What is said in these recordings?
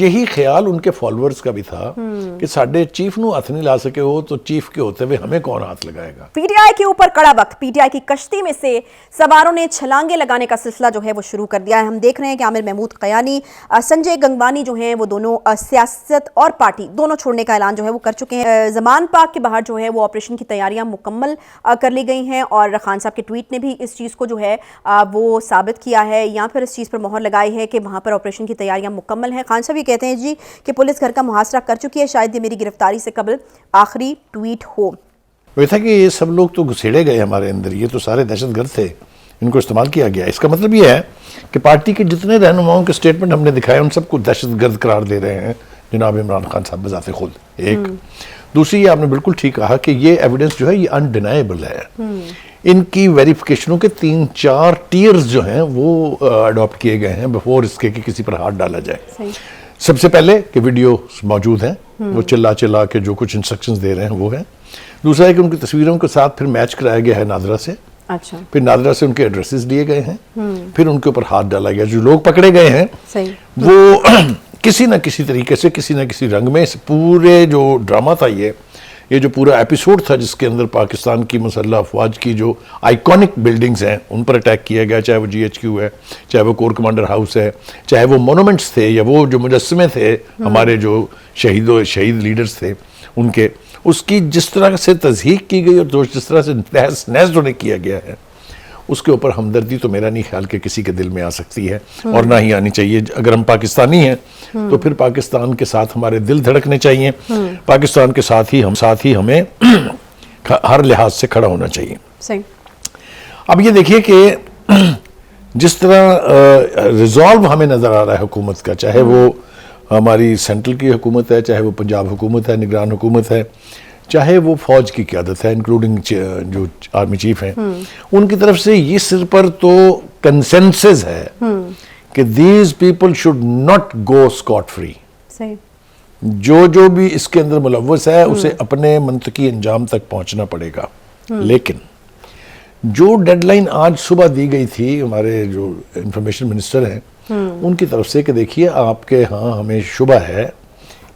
یہی خیال ان کے فالورز کا بھی تھا کہ ساڈے چیف نو ہاتھ نہیں لا سکے ہو تو چیف کے ہوتے ہوئے ہمیں کون ہاتھ لگائے گا۔ پی ٹی آئی کے اوپر کڑا وقت، پی ٹی آئی کی کشتی میں سے سواروں نے چھلانگیں لگانے کا سلسلہ جو ہے وہ شروع کر دیا ہے۔ ہم دیکھ رہے ہیں کہ عامر محمود قیانی، سنجے گنگوانی جو ہیں وہ دونوں سیاست اور پارٹی دونوں چھوڑنے کا اعلان جو ہے وہ کر چکے ہیں۔ زمان پاک کے باہر جو ہے وہ آپریشن کی تیاریاں مکمل کر لی گئی ہیں، اور خان صاحب کے ٹویٹ نے بھی اس چیز کو جو ہے وہ ثابت کیا ہے یا پھر اس چیز پر مہر لگائی ہے کہ وہاں پر آپریشن کی تیاریاں مکمل ہیں۔ خان صاحب یہ کہتے ہیں جی کہ پولیس گھر کا محاصرہ کر چکی ہے، شاید یہ میری گرفتاری سے قبل آخری ٹویٹ ہو۔ وہ تھا کہ یہ سب لوگ تو گھسیڑے گئے ہمارے اندر، یہ تو سارے دہشت گرد تھے، ان کو استعمال کیا گیا۔ اس کا مطلب یہ ہے کہ پارٹی کے جتنے رہنماؤں کے سٹیٹمنٹ ہم نے دکھائے ان سب کو دہشت گرد قرار دے رہے ہیں جناب عمران خان صاحب بذات خود۔ ایک دوسری، یہ آپ نے بالکل ٹھیک کہا کہ یہ ایویڈنس جو ہے یہ انڈینائبل ہے۔ ان کی ویریفیکیشنوں کے 3-4 ٹیئرز جو ہیں وہ اڈاپٹ کیے گئے ہیں بفور اس کے کہ کسی پر ہاتھ ڈالا جائے۔ سب سے پہلے کہ ویڈیو موجود ہیں، وہ چلا کے جو کچھ انسٹرکشنز دے رہے ہیں وہ ہیں۔ دوسرا ہے کہ ان کی تصویروں کے ساتھ پھر میچ کرایا گیا ہے نادرہ سے، پھر نادرہ سے ان کے ایڈریسز لیے گئے ہیں، پھر ان کے اوپر ہاتھ ڈالا گیا۔ جو لوگ پکڑے گئے ہیں وہ کسی نہ کسی طریقے سے کسی نہ کسی رنگ میں اس پورے جو ڈرامہ تھا، یہ جو پورا ایپیسوڈ تھا جس کے اندر پاکستان کی مسلح افواج کی جو آئیکونک بلڈنگز ہیں ان پر اٹیک کیا گیا، چاہے وہ جی ایچ کیو ہے، چاہے وہ کور کمانڈر ہاؤس ہے، چاہے وہ مونومنٹس تھے یا وہ جو مجسمے تھے ہمارے جو شہید لیڈرز تھے ان کے، اس کی جس طرح سے تضحیق کی گئی اور جس طرح سے تہس نہس انہیں کیا گیا ہے، اس کے اوپر ہمدردی تو میرا نہیں خیال کہ کسی کے دل میں آ سکتی ہے اور نہ ہی آنی چاہیے۔ اگر ہم پاکستانی ہیں تو پھر پاکستان کے ساتھ ہمارے دل دھڑکنے چاہیے، پاکستان کے ساتھ ہی ہمیں ہر لحاظ سے کھڑا ہونا چاہیے۔ اب یہ دیکھیے کہ جس طرح ریزالو ہمیں نظر آ رہا ہے حکومت کا، چاہے وہ ہماری سینٹرل کی حکومت ہے، چاہے وہ پنجاب حکومت ہے، نگران حکومت ہے، چاہے وہ فوج کی قیادت ہے انکلوڈنگ جو آرمی چیف ہیں، ان کی طرف سے یہ سر پر تو کنسنسس ہے کہ these people should not go Scott free. جو بھی اس کے اندر ملوث ہے اسے اپنے منطقی انجام تک پہنچنا پڑے گا۔ لیکن جو ڈیڈ لائن آج صبح دی گئی تھی ہمارے جو انفارمیشن منسٹر ہیں ان کی طرف سے کہ دیکھیے آپ کے ہاں ہمیں شبہ ہے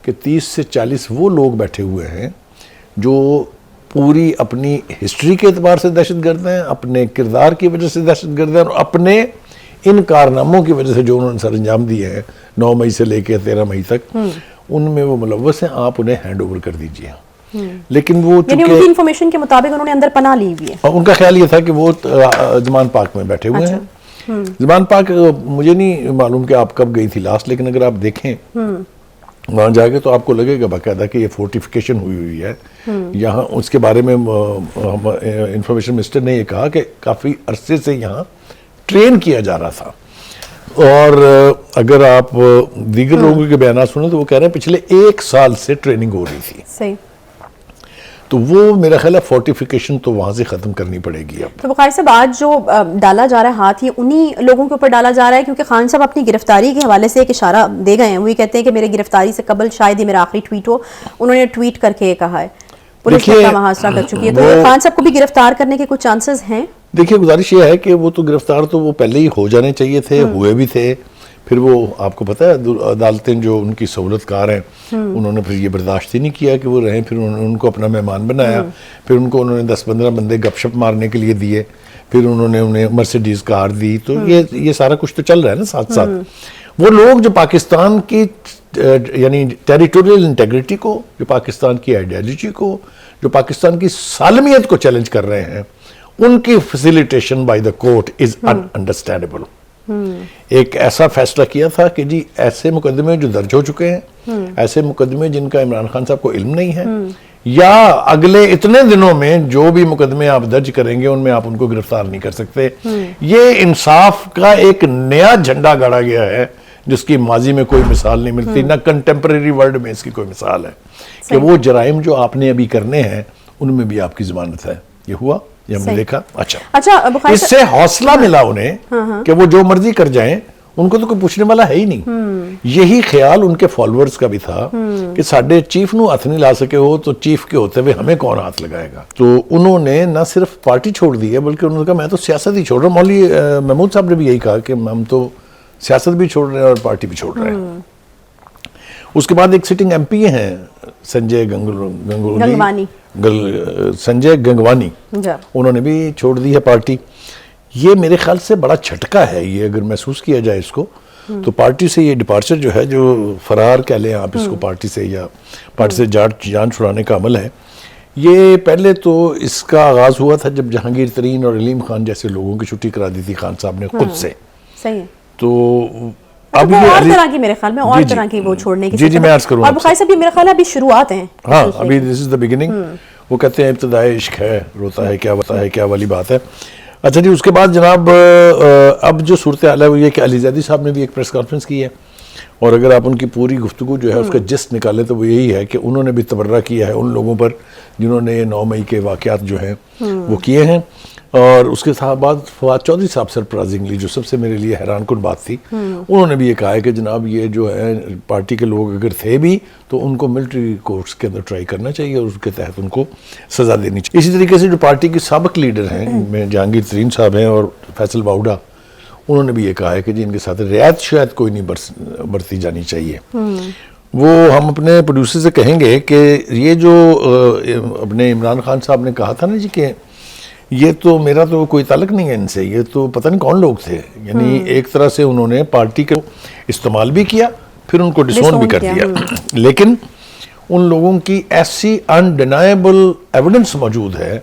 کہ 30 سے 40 وہ لوگ بیٹھے ہوئے ہیں جو پوری اپنی ہسٹری کے اعتبار سے دہشت گرد ہیں، اپنے کردار کی وجہ سے دہشت گرد ہیں، اور اپنے ان کارناموں کی وجہ سے جو انہوں نے سر انجام دیے ہیں 9 مئی سے لے کے 13 مئی تک، ان میں وہ ملوث ہیں، آپ انہیں ہینڈ اوور کر دیجیے۔ لیکن وہ یعنی ان کی انفارمیشن کے مطابق انہوں نے اندر پناہ لی ہوئی ہے، ان کا خیال یہ تھا کہ وہ زمان پاک میں بیٹھے ہوئے ہیں۔ زمان پاک مجھے نہیں معلوم کہ آپ کب گئی تھی لاسٹ، لیکن اگر آپ دیکھیں وہاں جا کے تو آپ کو لگے گا باقاعدہ کہ یہ فورٹیفیکیشن ہوئی ہے یہاں۔ اس کے بارے میں انفارمیشن منسٹر نے یہ کہا کہ کافی عرصے سے یہاں ٹرین کیا جا رہا تھا، اور اگر آپ دیگر لوگوں کے بیانات سنیں تو وہ کہہ رہے ہیں پچھلے 1 سال سے ٹریننگ ہو رہی تھی۔ صحیح، تو وہ میرا خیال ہے فورٹیفیکیشن تو وہاں سے ختم کرنی پڑے گی اب۔ تو بخاری صاحب آج جو ڈالا جا رہا ہے ہاتھ، یہ انہی لوگوں کے اوپر ڈالا جا رہا ہے کیونکہ خان صاحب اپنی گرفتاری کے حوالے سے ایک اشارہ دے گئے ہیں، وہ یہ کہتے ہیں کہ میرے گرفتاری سے قبل شاید یہ میرا آخری ٹویٹ ہو، انہوں نے ٹویٹ کر کے یہ کہا ہے۔ پولیس کا محاصرہ کر چکی ہے، تو خان صاحب کو بھی گرفتار کرنے کے کچھ چانسز ہیں؟ دیکھیے گزارش یہ ہے کہ وہ تو گرفتار تو وہ پہلے ہی ہو جانے چاہیے تھے، ہوئے بھی تھے، پھر وہ آپ کو پتہ ہے عدالتیں جو ان کی سہولت کار ہیں انہوں نے پھر یہ برداشت ہی نہیں کیا کہ وہ رہیں، پھر انہوں نے ان کو اپنا مہمان بنایا، پھر ان کو انہوں نے 10-15 بندے گپ شپ مارنے کے لیے دیے، پھر انہوں نے انہیں مرسیڈیز کار دی، تو یہ سارا کچھ تو چل رہا ہے نا ساتھ ساتھ۔ وہ لوگ جو پاکستان کی یعنی ٹیریٹوریل انٹیگریٹی کو، جو پاکستان کی آئیڈیالوجی کو، جو پاکستان کی سالمیت کو چیلنج کر رہے ہیں، ان کی facilitation by the court is understandable. ایک ایسا فیصلہ کیا تھا کہ جی ایسے مقدمے جو درج ہو چکے ہیں، ایسے مقدمے جن کا عمران خان صاحب کو علم نہیں ہے، یا اگلے اتنے دنوں میں جو بھی مقدمے آپ درج کریں گے ان میں آپ ان کو گرفتار نہیں کر سکتے۔ یہ انصاف کا ایک نیا جھنڈا گاڑا گیا ہے جس کی ماضی میں کوئی مثال نہیں ملتی، نہ کنٹمپریری ورلڈ میں اس کی کوئی مثال ہے، کہ وہ جرائم جو آپ نے ابھی کرنے ہیں ان میں بھی آپ کی ضمانت ہے۔ یہ ہوا، یہ ہم نے دیکھا۔ اچھا، اس سے حوصلہ ملا انہیں کہ وہ جو مرضی کر جائیں، ان کو تو کوئی پوچھنے والا ہے ہی نہیں۔ یہی خیال ان کے فالورز کا بھی تھا کہ ساڈے چیف نو ہاتھ نہیں لا سکے ہو تو چیف کے ہوتے ہوئے ہمیں کون ہاتھ لگائے گا۔ تو انہوں نے نہ صرف پارٹی چھوڑ دی ہے بلکہ انہوں نے کہا میں تو سیاست ہی چھوڑ رہا ہوں۔ مولوی محمود صاحب نے بھی یہی کہا کہ ہم تو سیاست بھی چھوڑ رہے ہیں اور پارٹی بھی چھوڑ رہے ہیں۔ اس کے بعد ایک سٹنگ ایم پی ہیں سنجے سنجے گنگوانی، انہوں نے بھی چھوڑ دی ہے پارٹی. یہ میرے خیال سے بڑا جھٹکا ہے، یہ اگر محسوس کیا جائے اس کو تو پارٹی سے یہ ڈپارچر جو ہے، جو فرار کہہ لیں آپ اس کو پارٹی سے، یا پارٹی سے جان چھڑانے کا عمل ہے. یہ پہلے تو اس کا آغاز ہوا تھا جب جہانگیر ترین اور علیم خان جیسے لوگوں کی چھٹی کرا دی تھی خان صاحب نے خود سے. صحیح. تو اب اور طرح کی میرے خیال میں اور طرح کی وہ چھوڑنے کی جی میں عرض کروں اور بخاری صاحب یہ میرے خیال ہے ابھی شروعات ہیں. ہاں ابھی دس از دا بگننگ. وہ کہتے ہیں ابتدائے عشق ہے، روتا ہے کیا بتا ہے کیا والی بات ہے. اچھا جی، اس کے بعد جناب اب جو صورتحال ہے وہ یہ کہ علی زیدی صاحب نے بھی ایک پریس کانفرنس کی ہے، اور اگر آپ ان کی پوری گفتگو جو ہے اس کا جسٹ نکالے تو وہ یہی ہے کہ انہوں نے بھی تبرہ کیا ہے ان لوگوں پر جنہوں نے یہ 9 مئی کے واقعات جو ہیں وہ کیے ہیں. اور اس کے ساتھ بعد فواد چودھری صاحب سرپرائزنگلی، جو سب سے میرے لیے حیران کن بات تھی، انہوں نے بھی یہ کہا ہے کہ جناب یہ جو ہے پارٹی کے لوگ اگر تھے بھی تو ان کو ملٹری کورٹس کے اندر ٹرائی کرنا چاہیے اور اس کے تحت ان کو سزا دینی چاہیے. اسی طریقے سے جو پارٹی کے سابق لیڈر ہیں، ان میں جہانگیر ترین صاحب ہیں اور فیصل باؤڈا، انہوں نے بھی یہ کہا ہے کہ جی ان کے ساتھ رعایت شاید کوئی نہیں برتی جانی چاہیے. وہ ہم اپنے پروڈیوسر سے کہیں گے کہ یہ جو اپنے عمران خان صاحب نے کہا تھا نا جی کہ یہ تو میرا تو کوئی تعلق نہیں ہے ان سے، یہ تو پتہ نہیں کون لوگ تھے، یعنی ایک طرح سے انہوں نے پارٹی کو استعمال بھی کیا پھر ان کو ڈسون بھی کر دیا. لیکن ان لوگوں کی ایسی انڈینائبل ایویڈنس موجود ہے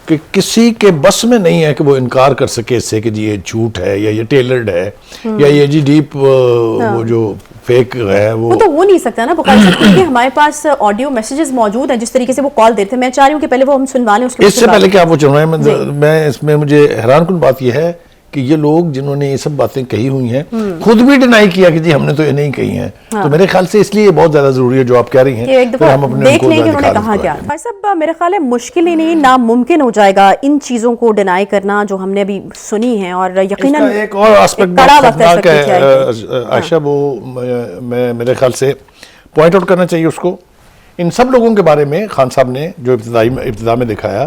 کہ کسی کے بس میں نہیں ہے کہ وہ انکار کر سکے اس سے کہ جی یہ جھوٹ ہے یا یہ ٹیلرڈ ہے یا یہ جی ڈیپ وہ جو فیک ہے وہ تو ہو نہیں سکتا نا بخاری صاحب، کیونکہ ہمارے پاس آڈیو میسیجز موجود ہیں جس طریقے سے وہ کال دیتے ہیں. میں چاہ رہی ہوں کہ پہلے وہ ہم سنوا لیں. اس سے پہلے کہ آپ وہ چلوائیں، میں اس میں مجھے حیران کن بات یہ ہے کہ یہ لوگ جنہوں نے یہ سب باتیں کہی ہوئی ہیں خود بھی ڈینائی کیا کہ جی ہم نے تو یہ نہیں کہی ہیں. تو میرے خیال سے اس لیے بہت زیادہ ضروری ہے جو آپ کہہ رہی ہیں کہ ہم اپنے دیکھ لیں کہ انہوں نے کہا کیا. بھائی صاحب میرے خیال ہے مشکل ہی نہیں ناممکن ہو جائے گا ان چیزوں کو ڈینائی کرنا جو ہم نے ابھی سنی ہیں. اور یقیناً ایک اور آسپیکٹ خطرناک ہے عائشہ، وہ میں میرے خیال سے پوائنٹ آؤٹ کرنا چاہیے اس کو. ان سب لوگوں کے بارے میں خان صاحب نے جو ابتدا میں دکھایا